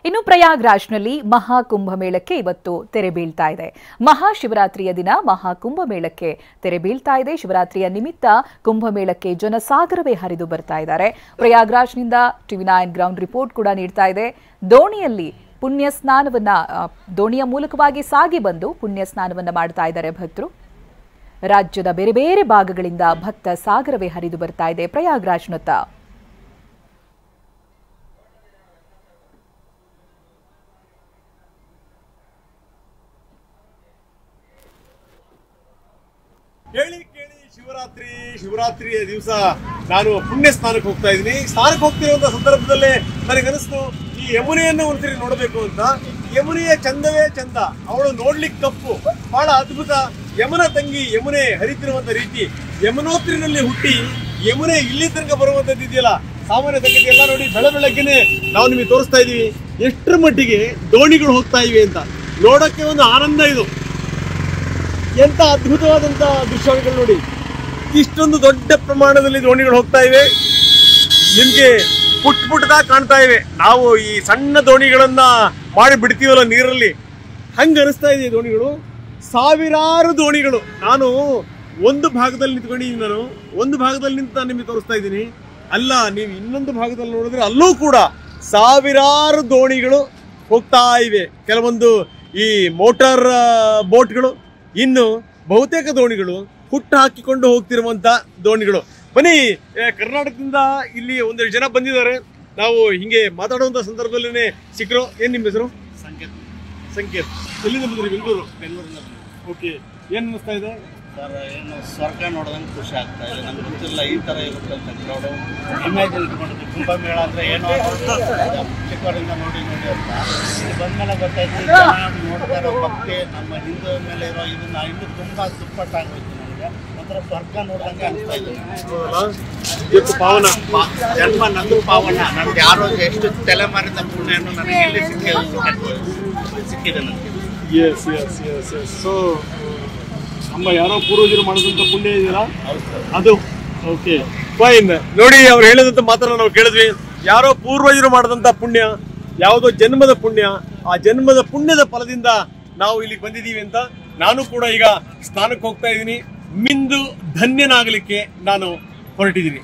ಇನ್ನು ಪ್ರಯಾಗ್ರಾಜ್ನಲ್ಲಿ ಮಹಾಕುಂಭಮೇಳಕ್ಕೆ ಇವತ್ತು ತೆರೆ ಬೀಳ್ತಾ ಇದೆ. ಮಹಾಶಿವರಾತ್ರಿಯ ದಿನ ಮಹಾಕುಂಭಮೇಳಕ್ಕೆ ತೆರೆ ಬೀಳ್ತಾ ಇದೆ. ಶಿವರಾತ್ರಿಯ ನಿಮಿತ್ತ ಕುಂಭಮೇಳಕ್ಕೆ ಜನಸಾಗರವೇ ಹರಿದು ಬರ್ತಾ ಇದ್ದಾರೆ. ಪ್ರಯಾಗ್ರಾಜ್ನಿಂದ TV9 ಗ್ರೌಂಡ್ ರಿಪೋರ್ಟ್ ಕೂಡ ನೀಡ್ತಾ ಇದೆ. ದೋಣಿಯಲ್ಲಿ ಪುಣ್ಯ ಸ್ನಾನವನ್ನ ದೋಣಿಯ ಮೂಲಕವಾಗಿ ಸಾಗಿ ಬಂದು ಪುಣ್ಯ ಸ್ನಾನವನ್ನ ಮಾಡ್ತಾ ಇದ್ದಾರೆ ಭಕ್ತರು. ರಾಜ್ಯದ ಬೇರೆ ಬೇರೆ ಭಾಗಗಳಿಂದ ಭಕ್ತ ಸಾಗರವೇ ಹರಿದು ಬರ್ತಾ ಇದೆ ಪ್ರಯಾಗ್ರಾಜ್ನತ್ತ. ಕೇಳಿ ಶಿವರಾತ್ರಿಯ ದಿವಸ ನಾನು ಪುಣ್ಯ ಸ್ನಾನಕ್ಕೆ ಹೋಗ್ತಾ ಇದ್ದೀನಿ. ಸ್ನಾನಕ್ಕೆ ಹೋಗ್ತಿರುವಂತ ಸಂದರ್ಭದಲ್ಲೇ ನನಗನಿಸ್ತು ಈ ಯಮುನೆಯನ್ನು ಒಂದ್ಸರಿ ನೋಡಬೇಕು ಅಂತ. ಯಮುನೆಯ ಚಂದವೇ ಚಂದ, ಅವಳು ನೋಡ್ಲಿಕ್ಕೆ ಕಪ್ಪು, ಬಹಳ ಅದ್ಭುತ. ಯಮುನ ತಂಗಿ ಯಮುನೆ ಹರಿತಿರುವಂತ ರೀತಿ, ಯಮುನೋತ್ರಿನಲ್ಲಿ ಹುಟ್ಟಿ ಯಮುನೆ ಇಲ್ಲಿ ತನಕ ಬರುವಂತದ್ದು ಇದೆಯಲ್ಲ, ಸಾಮಾನ್ಯ ಸಂಗತಿ ಎಲ್ಲ ನೋಡಿ. ಬೆಳಗ್ಗೆನೆ ನಾವು ನಿಮಗೆ ತೋರಿಸ್ತಾ ಇದೀವಿ ಎಷ್ಟರ ಮಟ್ಟಿಗೆ ದೋಣಿಗಳು ಹೋಗ್ತಾ ಇವೆ ಅಂತ. ನೋಡಕ್ಕೆ ಒಂದು ಆನಂದ ಇದು. ಎಂತ ಅದ್ಭುತವಾದಂತ ದೃಶ್ಯಗಳು ನೋಡಿ. ಇಷ್ಟೊಂದು ದೊಡ್ಡ ಪ್ರಮಾಣದಲ್ಲಿ ದೋಣಿಗಳು ಹೋಗ್ತಾ ಇವೆ. ನಿಮ್ಗೆ ಪುಟ್ಟದಾಗಿ ಕಾಣ್ತಾ ಇವೆ. ನಾವು ಈ ಸಣ್ಣ ದೋಣಿಗಳನ್ನ ಮಾಡಿ ಬಿಡ್ತೀವಲ್ಲ ನೀರಲ್ಲಿ, ಹಂಗ ಅನಿಸ್ತಾ ಇದೆ ದೋಣಿಗಳು. ಸಾವಿರಾರು ದೋಣಿಗಳು. ನಾನು ಒಂದು ಭಾಗದಲ್ಲಿ ನಿಂತ್ಕೊಂಡಿದ್ದೀನಿ. ನಾನು ಒಂದು ಭಾಗದಲ್ಲಿ ನಿಂತು ನಿಮಗೆ ತೋರಿಸ್ತಾ ಇದ್ದೀನಿ. ಅಲ್ಲ, ನೀವು ಇನ್ನೊಂದು ಭಾಗದಲ್ಲಿ ನೋಡಿದ್ರೆ ಅಲ್ಲೂ ಕೂಡ ಸಾವಿರಾರು ದೋಣಿಗಳು ಹೋಗ್ತಾ ಇವೆ. ಕೆಲವೊಂದು ಈ ಮೋಟಾರ್ ಬೋಟ್ಗಳು, ಇನ್ನು ಬಹುತೇಕ ದೋಣಿಗಳು ಹುಟ್ಟು ಹಾಕಿಕೊಂಡು ಹೋಗ್ತಿರುವಂತ ದೋಣಿಗಳು. ಬನ್ನಿ, ಕರ್ನಾಟಕದಿಂದ ಇಲ್ಲಿ ಒಂದೆರಡು ಜನ ಬಂದಿದ್ದಾರೆ. ನಾವು ಹಿಂಗೆ ಮಾತಾಡುವಂತ ಸಂದರ್ಭದಲ್ಲೇ ಸಿಕ್ಕರು. ಏನ್ ನಿಮ್ಮ ಹೆಸರು? ಸಂಕೇತ್. ಎಲ್ಲಿಂದ ಬಂದ್ರಿ? ಬೆಂಗಳೂರಿಂದ. ಓಕೆ, ಏನ್ ಅನಿಸ್ತಾ ಇದೆ ಸರ್? ಏನು ಸ್ವರ್ಗ ನೋಡೋದಂಗೆ ಖುಷಿ ಆಗ್ತಾ ಇದೆ. ನಮ್ಗೆ ಗೊತ್ತಿಲ್ಲ ಈ ಥರ ಇರುತ್ತೆ ಅಂತ. Crowd imagine ಇಟ್ಕೊಂಡಿದ್ವಿ. ಕುಂಭಮೇಳ ಅಂದರೆ ಏನೋ ಚಿಕ್ಕವರಿಂದ ನೋಡಿ ಅಂತ ಇಲ್ಲಿ ಬಂದಮೇಲೆ ಗೊತ್ತಾಯ್ತು. ಜನ ನೋಡ್ತಾ ಇರೋ ಭಕ್ತಿ ನಮ್ಮ ಹಿಂದೂ ಮೇಲೆ ಇರೋ ಇದನ್ನ ಇನ್ನೂ ತುಂಬ ದುಪ್ಪಟ್ಟಾಗೋಯ್ತು. ನನಗೆ ಒಂಥರ ಸ್ವರ್ಗ ನೋಡ್ದಂಗೆ ಅನಿಸ್ತಾ ಇತ್ತು. ಪಾವನ ಜನ್ಮ ನಂದು ಪಾವನ. ನನ್ಗೆ ಯಾರೋ ಎಷ್ಟು ತಲೆಮಾರಿದ ಪುಣ್ಯನೂ ನನಗೆ ಇಲ್ಲಿ ಸಿಕ್ಕಿದೆ ನನಗೆ. Yes yes yes yes. So ನಮ್ಮ ಯಾರೋ ಪೂರ್ವಜರು ಮಾಡಿದಂಥ ಪುಣ್ಯ ಇದೆಯಲ್ಲ ಅದು. Okay, fine. ನೋಡಿ, ಅವ್ರು ಹೇಳಿದಂಥ ಮಾತನ್ನ ನಾವು ಕೇಳಿದ್ವಿ. ಯಾರೋ ಪೂರ್ವಜರು ಮಾಡಿದಂಥ ಪುಣ್ಯ, ಯಾವುದೋ ಜನ್ಮದ ಪುಣ್ಯ, ಆ ಜನ್ಮದ ಪುಣ್ಯದ ಫಲದಿಂದ ನಾವು ಇಲ್ಲಿಗೆ ಬಂದಿದ್ದೀವಿ ಅಂತ. ನಾನು ಕೂಡ ಈಗ ಸ್ನಾನಕ್ಕೆ ಹೋಗ್ತಾ ಇದ್ದೀನಿ. ಮಿಂದು ಧನ್ಯನಾಗಲಿಕ್ಕೆ ನಾನು ಹೊರಟಿದ್ದೀನಿ.